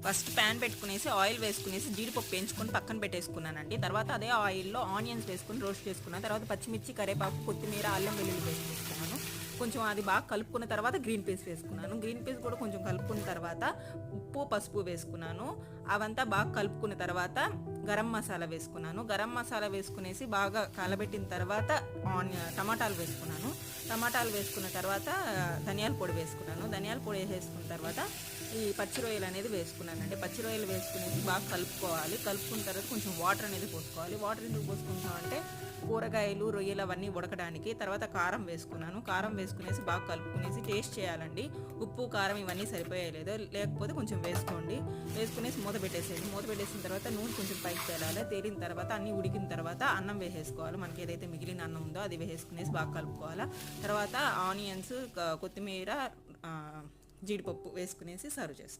First pan పెట్టుకునేసి oil వేసుకునేసి జీడిపప్పు వేయించుకొని పక్కన పెట్టేసుకున్నానండి. తర్వాత అదే ఆయిల్లో ఆనియన్స్ వేసుకొని రోస్ట్ చేసుకున్నాను. తర్వాత పచ్చిమిర్చి, కరివేపాకు, కొత్తిమీర, అల్లం వెల్లుల్లి పేస్ట్ వేసుకున్నాను. కొంచెం అది బాగా కలుపుకున్న తర్వాత గ్రీన్ పీస్ వేసుకున్నాను. గ్రీన్ పీస్ కూడా కొంచెం కలుపుకున్న తర్వాత ఉప్పు, పసుపు వేసుకున్నాను. అవంతా బాగా కలుపుకున్న తర్వాత గరం మసాలా వేసుకున్నాను. గరం మసాలా వేసుకునేసి బాగా కలబెట్టిన తర్వాత టమాటాలు వేసుకున్నాను. టమాటాలు వేసుకున్న తర్వాత ధనియాల పొడి వేసుకున్నాను. ధనియాల పొడి వేసుకున్న తర్వాత ఈ పచ్చి రొయ్యలు అనేది వేసుకున్నానండి. పచ్చి రొయ్యలు వేసుకునేసి బాగా కలుపుకోవాలి. కలుపుకున్న తర్వాత కొంచెం వాటర్ అనేది పోసుకోవాలి. వాటర్ ఎందుకు పోసుకుంటామంటే కూరగాయలు, రొయ్యలు అవన్నీ ఉడకడానికి. తర్వాత కారం వేసుకున్నాను. కారం వేసుకునేసి బాగా కలుపుకునేసి టేస్ట్ చేయాలండి. ఉప్పు, కారం ఇవన్నీ సరిపోయలేదు, లేకపోతే కొంచెం వేసుకోండి. వేసుకునేసి మూత పెట్టేసేయండి. మూత పెట్టేసిన తర్వాత నూనె కొంచెం పైకి తేలాలి. తేలిన తర్వాత అన్నీ ఉడికిన తర్వాత అన్నం వేసేసుకోవాలి. మనకి ఏదైతే మిగిలిన అన్నం ఉందో అది వేసేసుకునేసి బాగా కలుపుకోవాలి. తర్వాత ఆనియన్స్, కొత్తిమీర, జీడిపప్పు వేసుకునేసి సర్వ్ చేసుకోవాలి.